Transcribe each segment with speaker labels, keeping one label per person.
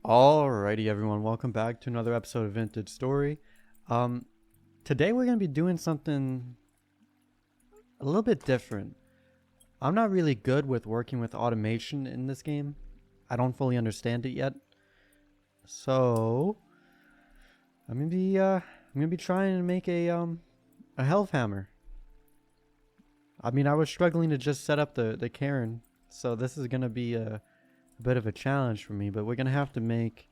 Speaker 1: Alrighty everyone, welcome back to another episode of Vintage Story. Um, Today we're going to be doing something a little bit different. I'm not really good with working with automation in this game. I don't fully understand it yet. So, I'm gonna be trying to make a Helve Hammer. I mean, I was struggling to just set up the cairn, so this is gonna be a bit of a challenge for me, but we're gonna have to make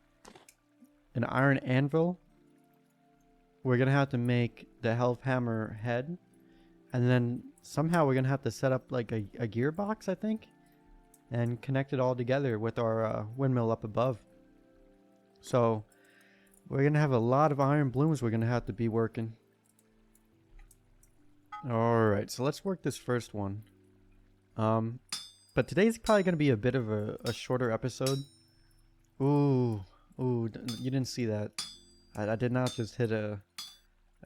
Speaker 1: an iron anvil. We're gonna have to make the Helve Hammer head, and then somehow we're gonna have to set up like a gearbox, I think, and connect it all together with our windmill up above. So we're gonna have a lot of iron blooms we're gonna have to be working. Alright, so let's work this first one. But today's probably gonna be a bit of a shorter episode. Ooh, you didn't see that. I did not just hit a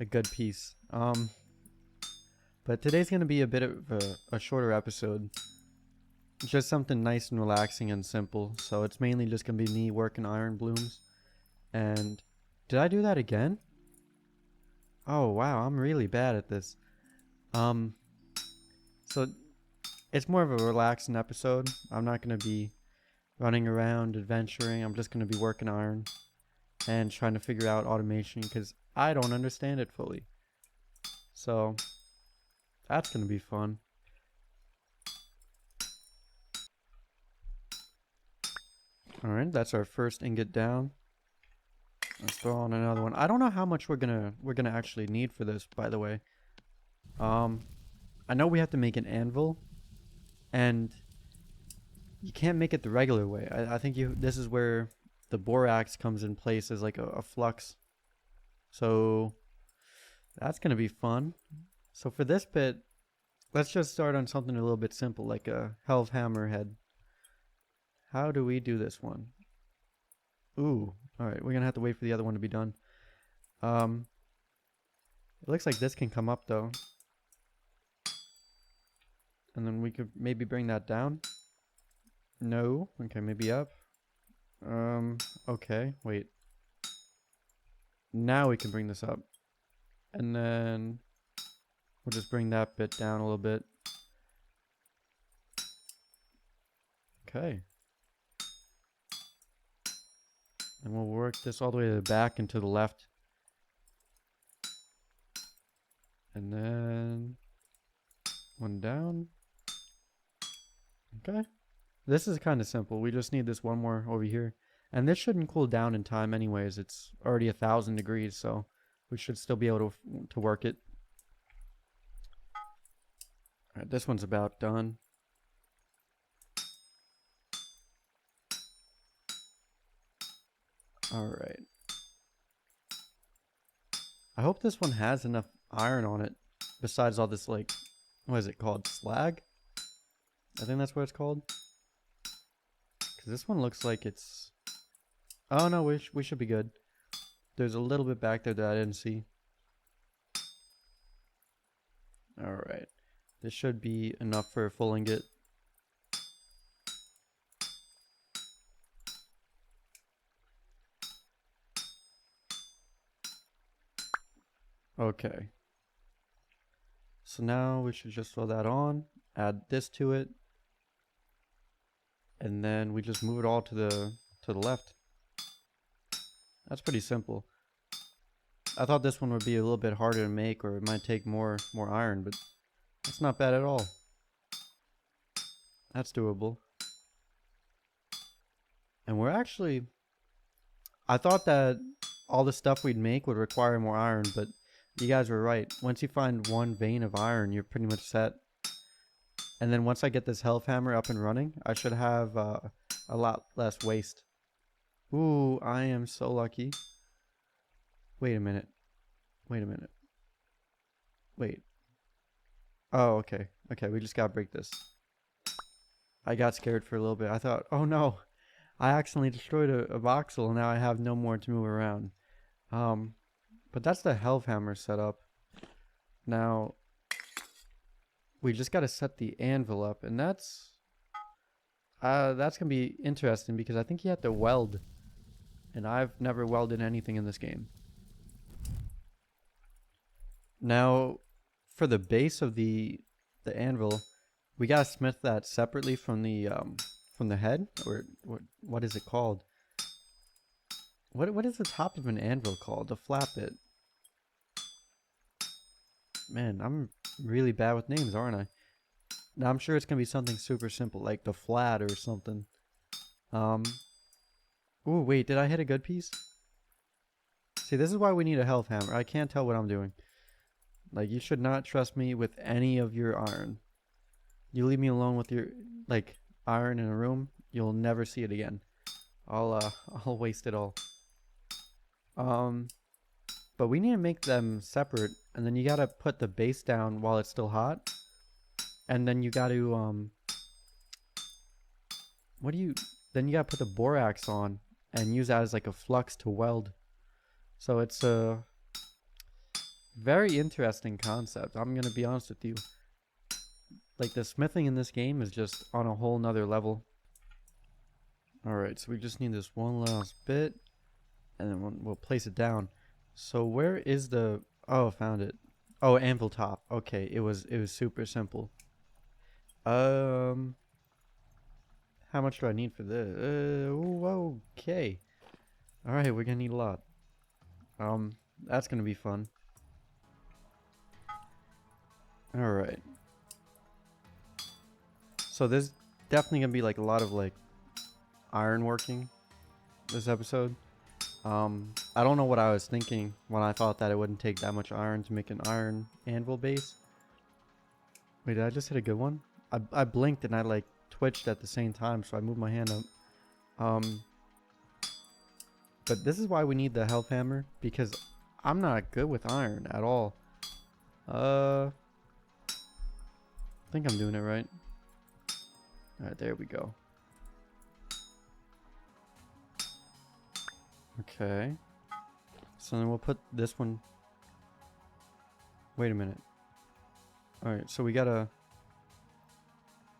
Speaker 1: good piece. But today's gonna be a bit of a shorter episode. Just something nice and relaxing and simple. So it's mainly just gonna be me working iron blooms. And did I do that again? Oh wow, I'm really bad at this. So it's more of a relaxing episode. I'm not gonna be running around adventuring. I'm just gonna be working iron and trying to figure out automation because I don't understand it fully. So that's gonna be fun. Alright, that's our first ingot down. Let's throw on another one. I don't know how much we're gonna actually need for this, by the way. I know we have to make an anvil, and you can't make it the regular way. I think this is where the borax comes in place as like a flux. So that's gonna be fun. So for this bit, let's just start on something a little bit simple, like a Helve Hammer head. How do we do this one? Ooh, alright, we're gonna have to wait for the other one to be done. It looks like this can come up though. And then we could maybe bring that down. No, okay, maybe up. Okay, wait. Now we can bring this up. And then we'll just bring that bit down a little bit. Okay. And we'll work this all the way to the back and to the left. And then one down. Okay. This is kind of simple. We just need this one more over here. And this shouldn't cool down in time anyways. It's already 1,000 degrees, so we should still be able to work it. Alright, this one's about done. Alright. I hope this one has enough iron on it. Besides all this, like, what is it called? Slag? I think that's what it's called. Because this one looks like it's... Oh no, we should be good. There's a little bit back there that I didn't see. Alright. This should be enough for a full ingot. Okay. So now we should just throw that on, add this to it, and then we just move it all to the left. That's pretty simple. I thought this one would be a little bit harder to make, or it might take more iron, but it's not bad at all. That's doable. And we're actually... I thought that all the stuff we'd make would require more iron, but you guys were right. Once you find one vein of iron, you're pretty much set. And then once I get this Helve Hammer up and running, I should have a lot less waste. Ooh, I am so lucky. Wait a minute. Wait. Oh, okay. Okay, we just gotta break this. I got scared for a little bit. I thought, oh no, I accidentally destroyed a voxel and now I have no more to move around. But that's the Helve Hammer setup. Now, we just gotta set the anvil up, and that's gonna be interesting because I think you have to weld and I've never welded anything in this game. Now, for the base of the anvil, we gotta smith that separately from the head, or what is it called? What is the top of an anvil called? The flat bit. Man, I'm really bad with names, aren't I? Now I'm sure it's gonna be something super simple, like the flat or something. Ooh, wait, did I hit a good piece? See, this is why we need a Helve Hammer. I can't tell what I'm doing. Like, you should not trust me with any of your iron. You leave me alone with your, like, iron in a room, you'll never see it again. I'll waste it all. But we need to make them separate, and then you gotta put the base down while it's still hot. And then you gotta, then you gotta put the borax on and use that as like a flux to weld. So it's a very interesting concept. I'm gonna be honest with you. Like, the smithing in this game is just on a whole nother level. Alright, so we just need this one last bit, and then we'll place it down. So where is the... Oh, found it. Oh, anvil top. Okay, it was super simple. How much do I need for this? Okay. Alright, we're gonna need a lot. That's gonna be fun. Alright. So there's definitely gonna be like a lot of like iron working this episode. I don't know what I was thinking when I thought that it wouldn't take that much iron to make an iron anvil base. Wait, did I just hit a good one? I blinked and I like twitched at the same time, so I moved my hand up. But this is why we need the Helve Hammer, because I'm not good with iron at all. I think I'm doing it right. Alright, there we go. Okay. So then we'll put this one... Wait a minute. Alright, so we gotta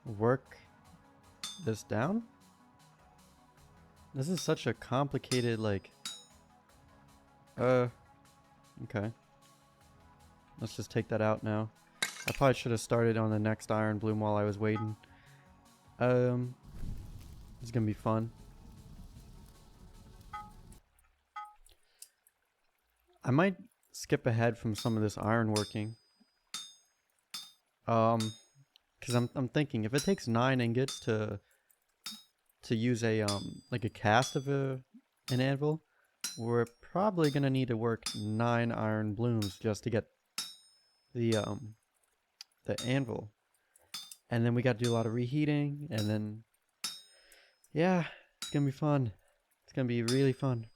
Speaker 1: work this down? This is such a complicated, like... Okay. Let's just take that out now. I probably should have started on the next iron bloom while I was waiting. It's gonna be fun. I might skip ahead from some of this iron working. Cause I'm thinking if it takes 9 ingots to use a like a cast of an anvil, we're probably gonna need to work 9 iron blooms just to get the anvil. And then we got to do a lot of reheating, and then yeah, it's gonna be fun. It's gonna be really fun.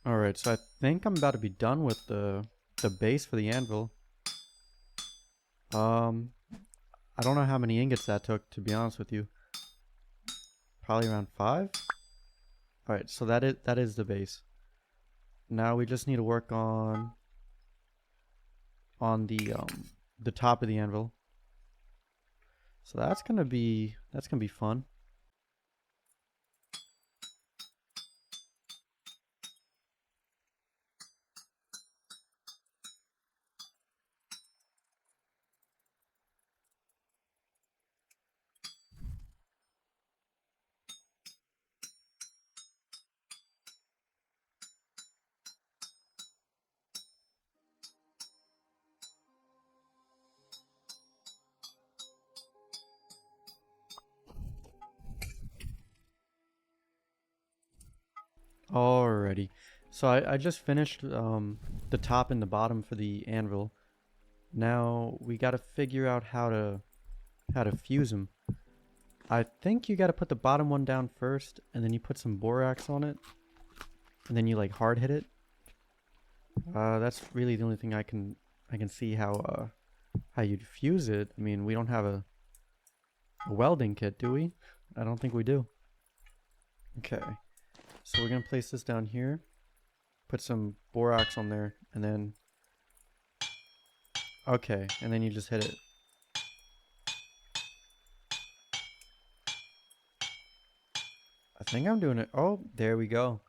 Speaker 1: Alright, so I think I'm about to be done with the base for the anvil. I don't know how many ingots that took, to be honest with you. Probably around 5? Alright, so that is the base. Now we just need to work on the top of the anvil. So that's gonna be fun. Alrighty, so I just finished the top and the bottom for the anvil. Now we gotta figure out how to fuse them. I think you gotta put the bottom one down first, and then you put some borax on it, and then you like hard hit it. That's really the only thing I can see how you'd fuse it. I mean, we don't have a welding kit, do we? I don't think we do. Okay, so we're gonna place this down here, put some borax on there, and then okay, and then you just hit it. I think I'm doing it. Oh, there we go.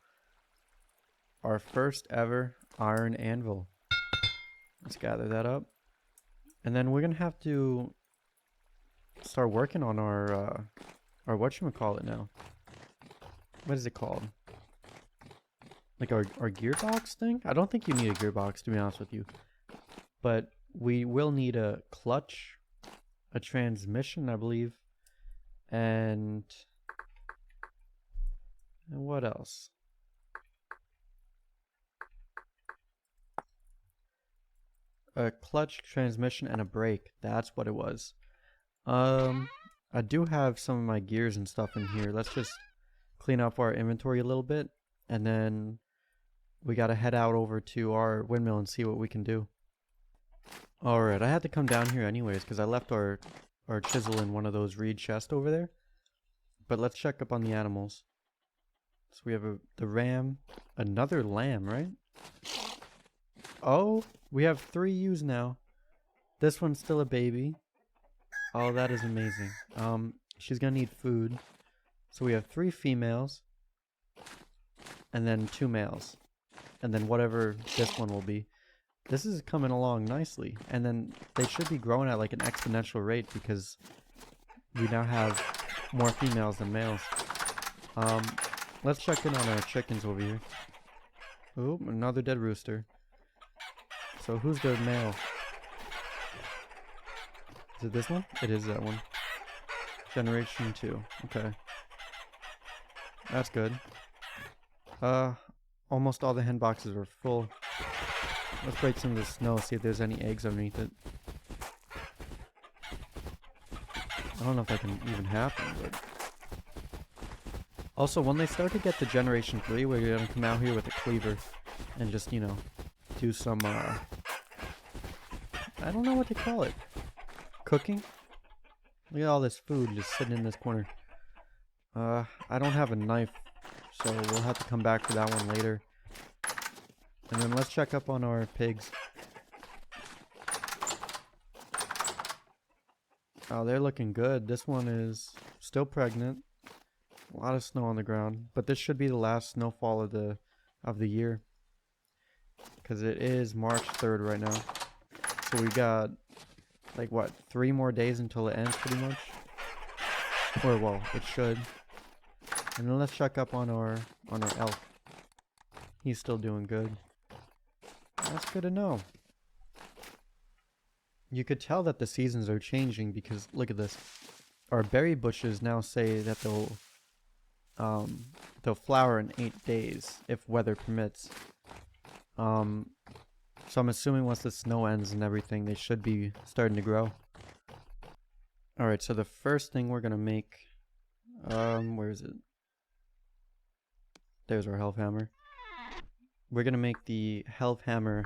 Speaker 1: Our first ever iron anvil. Let's gather that up. And then we're gonna have to start working on our whatchamacallit now. What is it called? Like our gearbox thing? I don't think you need a gearbox, to be honest with you. But we will need a clutch, a transmission, I believe, and what else? A clutch, transmission, and a brake. That's what it was. I do have some of my gears and stuff in here. Let's just clean up our inventory a little bit, and then we gotta head out over to our windmill and see what we can do. Alright, I had to come down here anyways because I left our chisel in one of those reed chests over there. But let's check up on the animals. So we have the ram, another lamb, right? Oh, we have 3 ewes now. This one's still a baby. Oh, that is amazing. She's gonna need food. So we have 3 females, and then 2 males, and then whatever this one will be. This is coming along nicely, and then they should be growing at like an exponential rate because we now have more females than males. Let's check in on our chickens over here. Oh, another dead rooster. So who's the male? Is it this one? It is that one. Generation 2. Okay. That's good. Almost all the hen boxes are full. Let's break some of the snow, see if there's any eggs underneath it. I don't know if that can even happen, but... Also, when they start to get to Generation 3, we're gonna come out here with a cleaver and just, you know, do some, I don't know what to call it. Cooking? Look at all this food just sitting in this corner. I don't have a knife, so we'll have to come back for that one later. And then let's check up on our pigs. Oh, they're looking good. This one is still pregnant. A lot of snow on the ground, but this should be the last snowfall of the year, because it is March 3rd right now. So we got like what, 3 more days until it ends, pretty much. Or well, it should. And then let's check up on our elk. He's still doing good. That's good to know. You could tell that the seasons are changing because look at this. Our berry bushes now say that they'll flower in 8 days if weather permits. So I'm assuming once the snow ends and everything, they should be starting to grow. Alright, so the first thing we're gonna make, where is it? There's our Helve Hammer. We're gonna make the Helve Hammer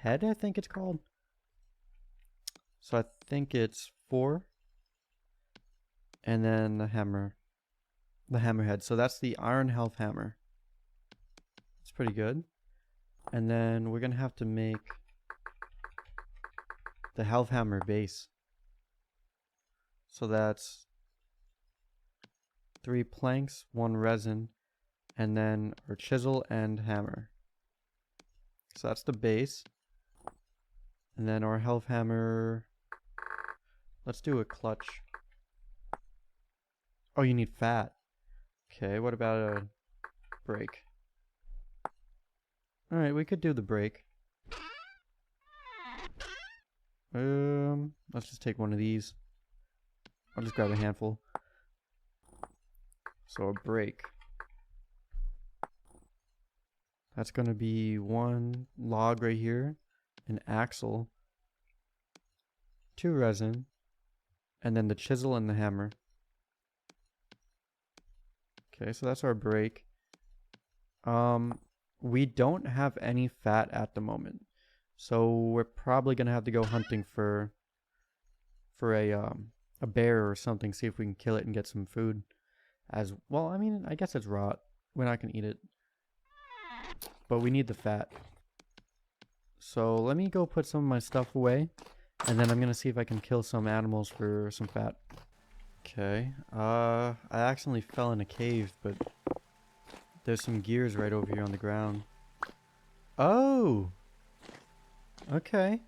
Speaker 1: head, I think it's called. So I think it's 4. And then the hammer. The hammerhead. So that's the iron Helve Hammer. It's pretty good. And then we're gonna have to make the Helve Hammer base. So that's 3 planks, 1 resin, and then our chisel and hammer. So that's the base. And then our Helve Hammer. Let's do a clutch. Oh, you need fat. Okay, what about a brake? Alright, we could do the brake. Let's just take one of these. I'll just grab a handful. So a brake. That's gonna be 1 log right here, an axle, 2 resin, And then the chisel and the hammer. Okay, so that's our break. We don't have any fat at the moment. So we're probably gonna have to go hunting for a bear or something, see if we can kill it and get some food. As well, I mean, I guess it's rot. We're not gonna eat it. But we need the fat. So let me go put some of my stuff away, and then I'm gonna see if I can kill some animals for some fat. Okay, I accidentally fell in a cave, but there's some gears right over here on the ground. Oh! Okay.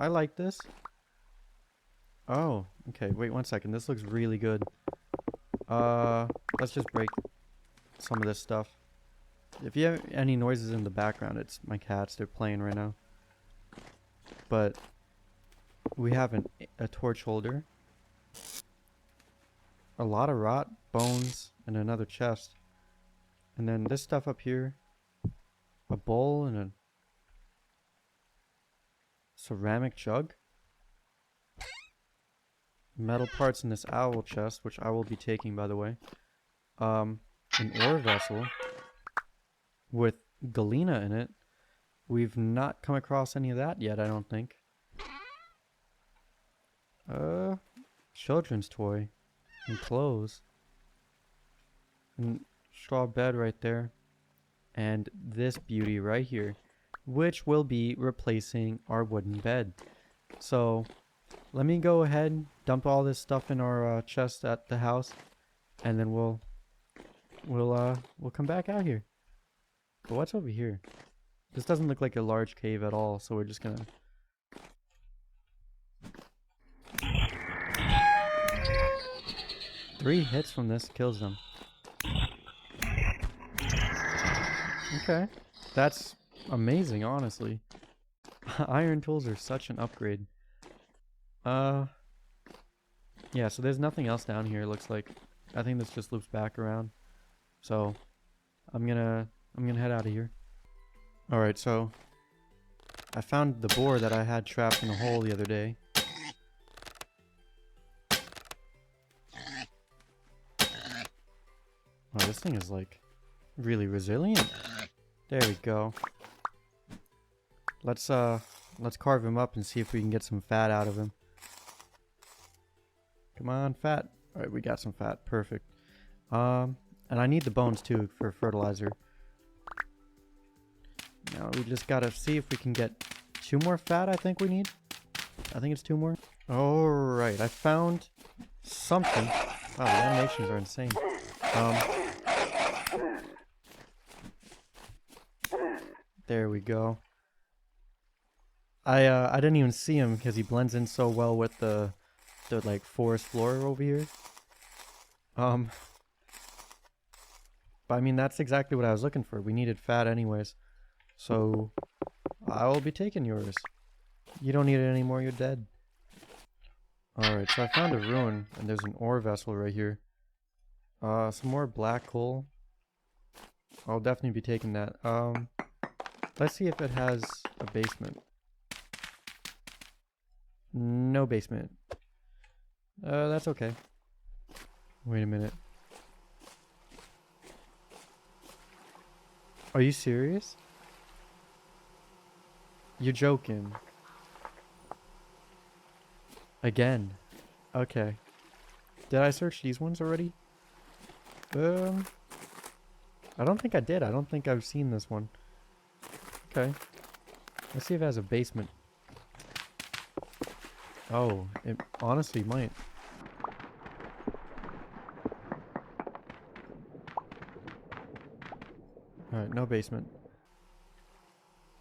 Speaker 1: I like this. Oh, okay, wait 1 second. This looks really good. Let's just break some of this stuff. If you have any noises in the background, it's my cats. They're playing right now. But we have a torch holder. A lot of rot, bones, and another chest. And then this stuff up here. A bowl and a ceramic jug. Metal parts in this owl chest, which I will be taking, by the way. An ore vessel with galena in it. We've not come across any of that yet, I don't think. Children's toy. And clothes. And straw bed right there. And this beauty right here, which will be replacing our wooden bed. So let me go ahead, dump all this stuff in our chest at the house, and then we'll come back out here. But what's over here? This doesn't look like a large cave at all, so we're just gonna... Three hits from this kills them. Okay, that's amazing, honestly. Iron tools are such an upgrade. Yeah, so there's nothing else down here, it looks like. I think this just loops back around. So, I'm gonna head out of here. Alright, so I found the boar that I had trapped in a hole the other day. Oh, this thing is like really resilient. There we go. Let's carve him up and see if we can get some fat out of him. Come on, fat. Alright, we got some fat. Perfect. And I need the bones too for fertilizer. Now we just gotta see if we can get 2 more fat, I think we need. I think it's 2 more. Alright, I found something. Wow, the animations are insane. There we go. I didn't even see him because he blends in so well with the like forest floor over here. But I mean, that's exactly what I was looking for. We needed fat anyways. So I will be taking yours. You don't need it anymore, you're dead. Alright, so I found a ruin and there's an ore vessel right here. Some more black coal. I'll definitely be taking that. Let's see if it has a basement. No basement. That's okay. Wait a minute. Are you serious? You're joking. Again. Okay. Did I search these ones already? I don't think I did. I don't think I've seen this one. Okay. Let's see if it has a basement. Oh, it honestly might. Alright, no basement.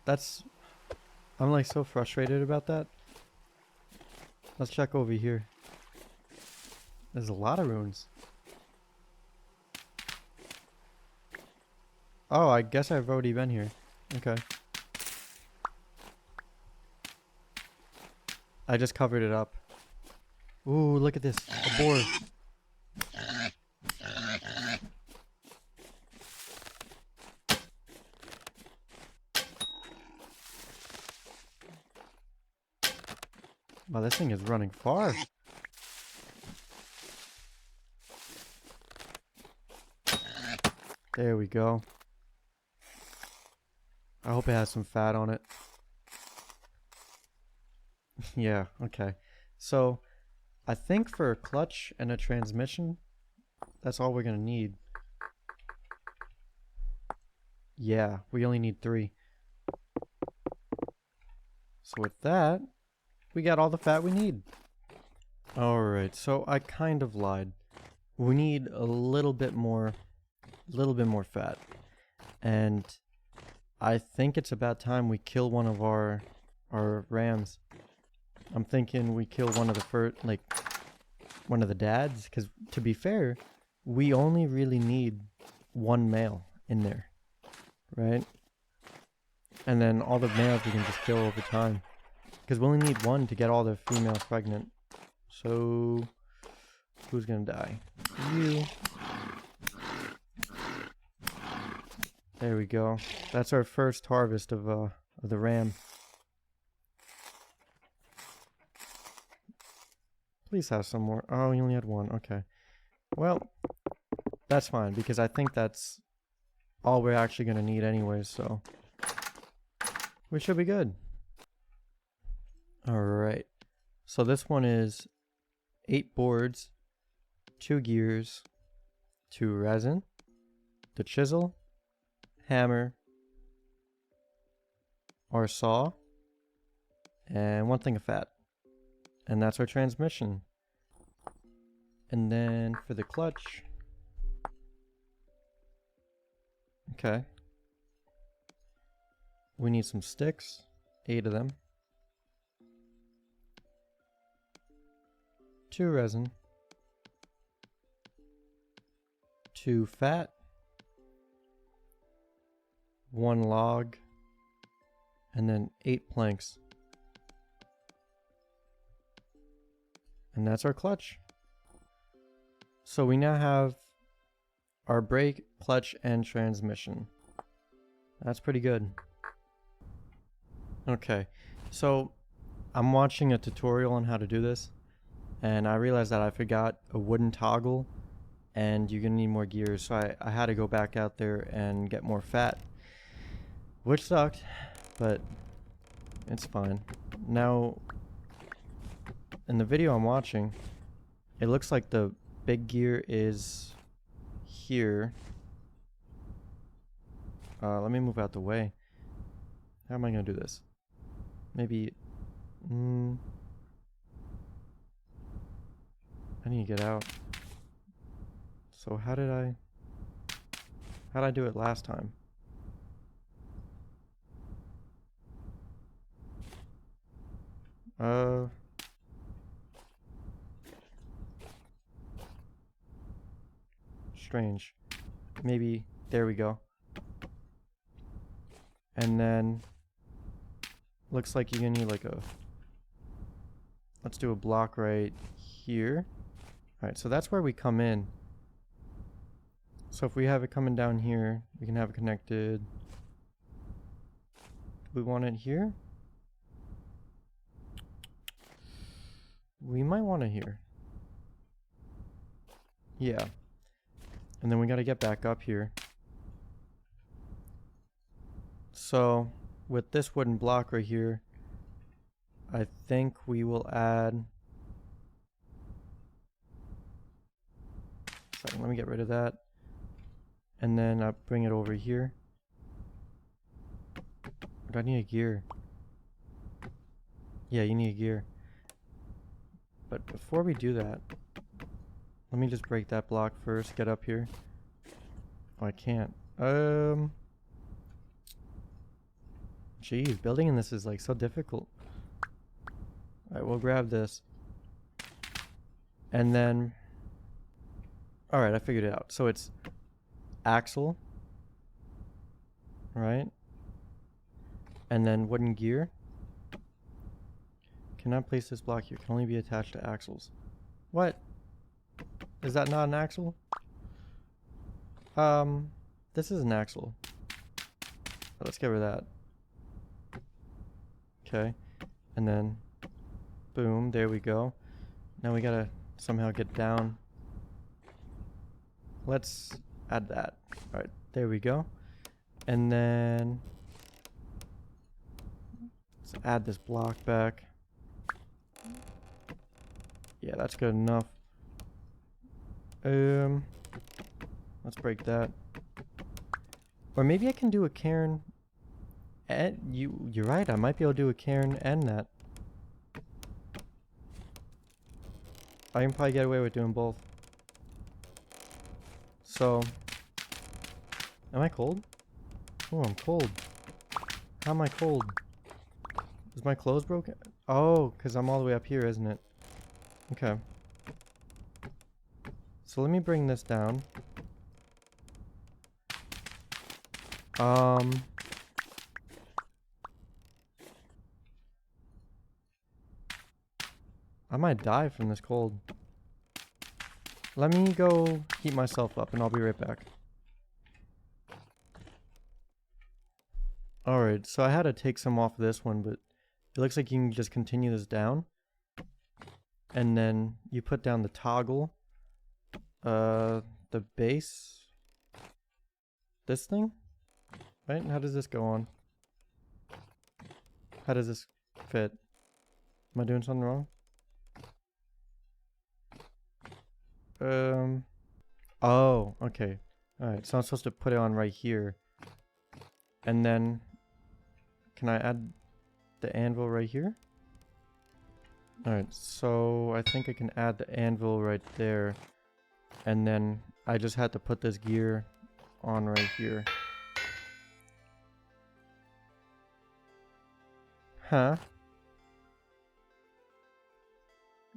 Speaker 1: That's... I'm like so frustrated about that. Let's check over here. There's a lot of ruins. Oh, I guess I've already been here. Okay. I just covered it up. Ooh, look at this. A boar. Wow, this thing is running far. There we go. I hope it has some fat on it. Yeah, okay. So, I think for a clutch and a transmission, that's all we're gonna need. Yeah, we only need 3. So with that, we got all the fat we need. Alright, so I kind of lied. We need a little bit more fat. And I think it's about time we kill one of our rams. I'm thinking we kill one of the one of the dads, because to be fair, we only really need 1 male in there, right? And then all the males we can just kill over time, because we only need 1 to get all the females pregnant. So who's gonna die? You. There we go. That's our first harvest of the ram. Please have some more. Oh, you only had 1. Okay. Well, that's fine, because I think that's all we're actually going to need anyways, so we should be good. Alright. So this one is 8 boards, 2 gears, 2 resin, the chisel, hammer, our saw, and 1 thing of fat. And that's our transmission. And then for the clutch, okay, we need some sticks, 8 of them, 2 resin, 2 fat, 1 log, and then 8 planks. And that's our clutch. So we now have our brake, clutch, and transmission. That's pretty good. Okay, so I'm watching a tutorial on how to do this, and I realized that I forgot a wooden toggle, and you're gonna need more gears, so I had to go back out there and get more fat, which sucked, but it's fine. Now, in the video I'm watching, it looks like the big gear is here. Let me move out the way. How am I gonna do this? Maybe, I need to get out. So how did I do it last time? Strange. Maybe, there we go. And then, looks like you're gonna need like let's do a block right here. Alright, so that's where we come in. So if we have it coming down here, we can have it connected. Do we want it here? We might want it here. Yeah. And then we gotta get back up here. So, with this wooden block right here, I think we will add... Sorry, let me get rid of that. And then I'll bring it over here. Do I need a gear? Yeah, you need a gear. But before we do that, let me just break that block first, get up here. Oh, I can't. Jeez, building in this is like so difficult. Alright, we'll grab this. And then... Alright, I figured it out. So it's axle. Right? And then wooden gear. Cannot place this block here. Can only be attached to axles. What? Is that not an axle? This is an axle. Let's get rid of that. Okay. And then, boom, there we go. Now we gotta somehow get down. Let's add that. Alright, There we go. And then let's add this block back. Yeah, that's good enough. Let's break that. Or maybe I can do a cairn. And you're right. I might be able to do a cairn and that. I can probably get away with doing both. So, am I cold? Oh, I'm cold. How am I cold? Is my clothes broken? Oh, because I'm all the way up here, isn't it? Okay. So let me bring this down. I might die from this cold. Let me go heat myself up and I'll be right back. Alright, so I had to take some off this one, but it looks like you can just continue this down. And then you put down the toggle. The base. This thing? Right? How does this go on? How does this fit? Am I doing something wrong? Oh, okay. Alright, so I'm supposed to put it on right here. And then, can I add the anvil right here? Alright, so I think I can add the anvil right there. And then I just had to put this gear on right here. Huh?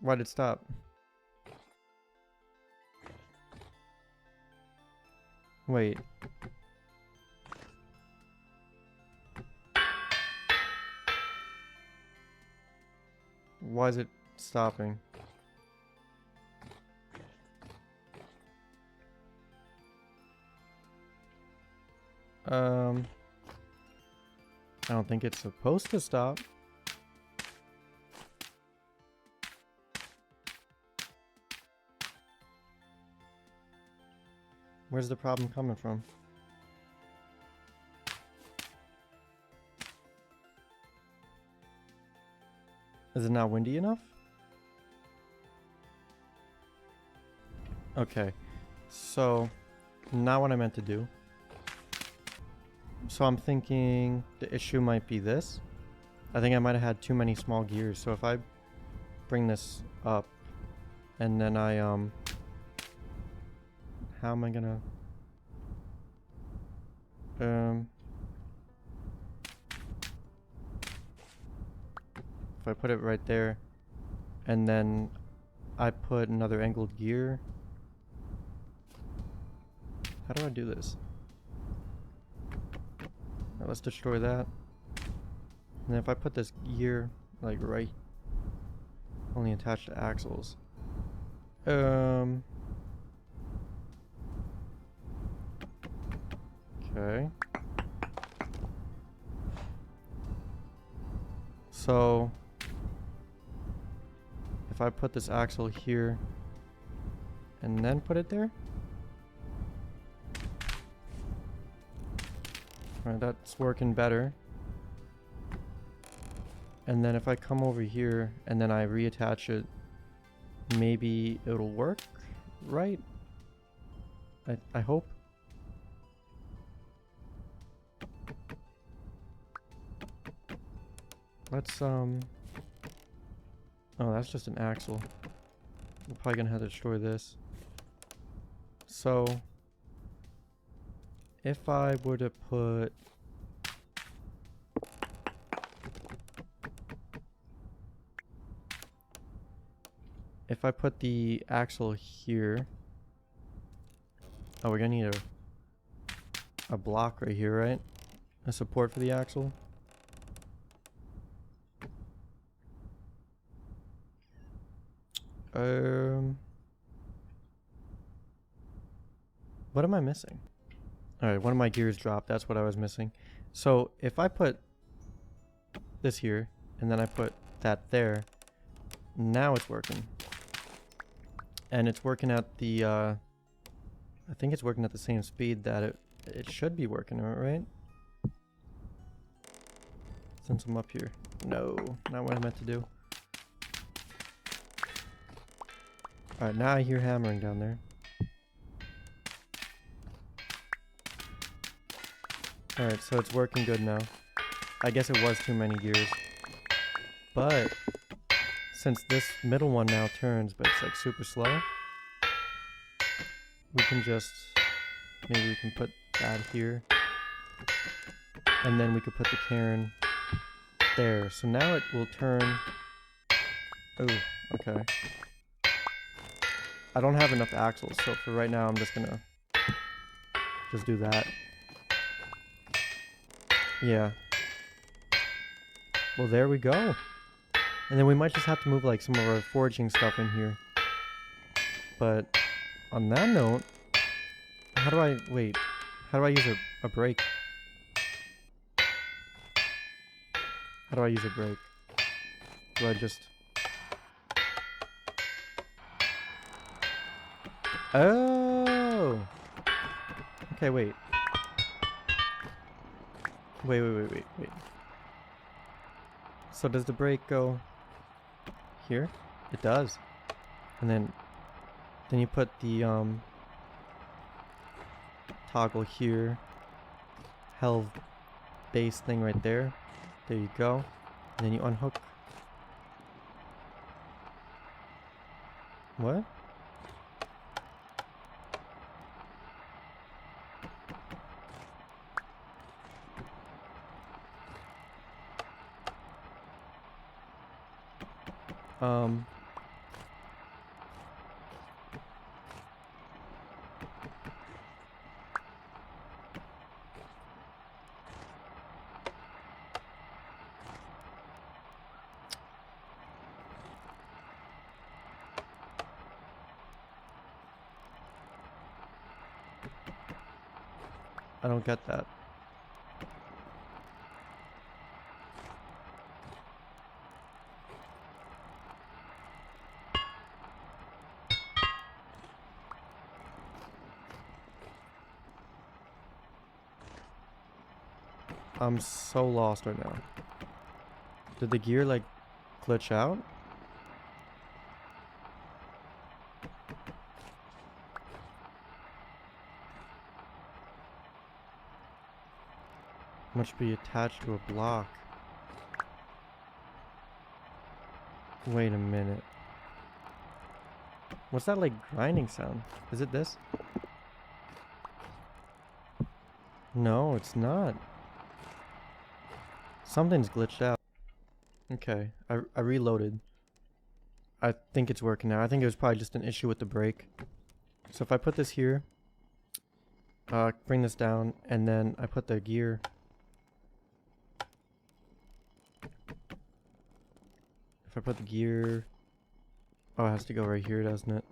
Speaker 1: Why'd it stop? Wait. Why is it stopping? I don't think it's supposed to stop. Where's the problem coming from? Is it not windy enough? Okay, so not what I meant to do. So I'm thinking the issue might be this. I think I might have had too many small gears. So if I bring this up and then I how am I gonna if I put it right there and then I put another angled gear. How do I do this? Right, let's destroy that. And then if I put this gear like right, only attached to axles. Okay. So if I put this axle here and then put it there. Alright, that's working better. And then if I come over here and then I reattach it, maybe it'll work, right? I hope. Let's oh, that's just an axle. We're probably gonna have to destroy this. So if I were to put the axle here. Oh, we're gonna need a block right here, right? A support for the axle. What am I missing? Alright, one of my gears dropped. That's what I was missing. So if I put this here and then I put that there, now it's working. And it's working at the I think it's working at the same speed that It should be working, right? Since I'm up here. No, not what I meant to do. Alright, now I hear hammering down there. Alright, so it's working good now. I guess it was too many gears. But since this middle one now turns, but it's like super slow, we can just, maybe we can put that here. And then we could put the cairn there. So now it will turn. Oh, okay. I don't have enough axles, so for right now I'm just gonna just do that. Yeah. Well, there we go. And then we might just have to move like some of our forging stuff in here. But on that note, how do I wait? How do I use a brake? How do I use a brake? Do I just... Oh! Okay, wait. Wait. So does the brake go here? It does. And then you put the toggle here. Helve base thing right there. There you go. And then you unhook. What? I don't get that. I'm so lost right now. Did the gear like glitch out? Must be attached to a block. Wait a minute. What's that like grinding sound? Is it this? No, it's not. Something's glitched out. Okay, I reloaded. I think it's working now. I think it was probably just an issue with the brake. So if I put this here, bring this down, and then I put the gear. If I put the gear... Oh, it has to go right here, doesn't it?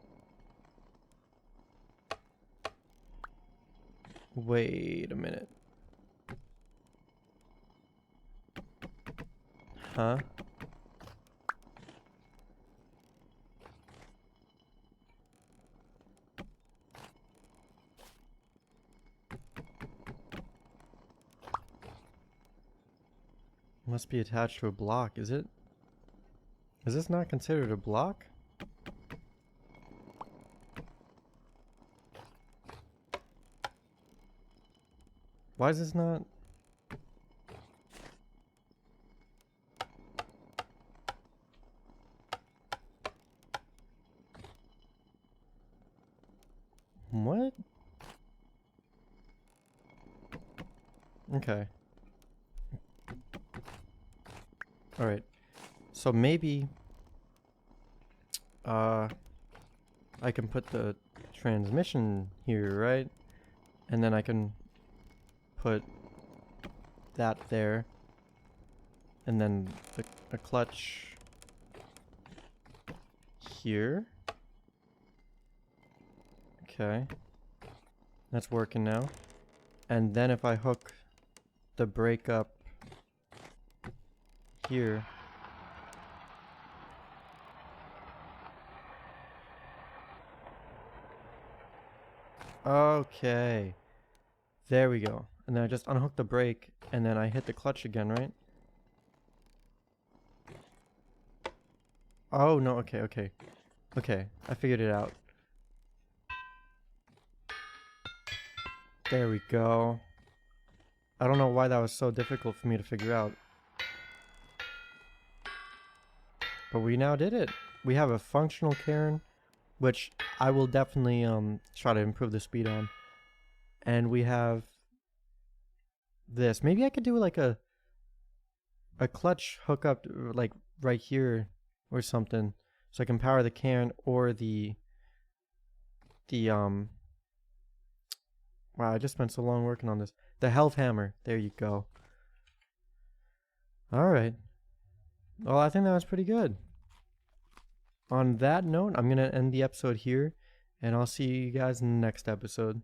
Speaker 1: Wait a minute. Huh? Must be attached to a block, is it? Is this not considered a block? Why is this not? What? Okay. Alright. So maybe I can put the transmission here, right? And then I can put that there. And then a clutch here. Okay. That's working now. And then if I hook the brake up here. Okay. There we go. And then I just unhook the brake, and then I hit the clutch again, right? Oh, no, okay, okay. Okay, I figured it out. There we go. I don't know why that was so difficult for me to figure out. But we now did it. We have a functional cairn, which I will definitely try to improve the speed on. And we have this. Maybe I could do like a clutch hookup like right here or something, so I can power the cairn or the wow, I just spent so long working on this. The Helve Hammer. There you go. All right. Well, I think that was pretty good. On that note, I'm going to end the episode here, and I'll see you guys in the next episode.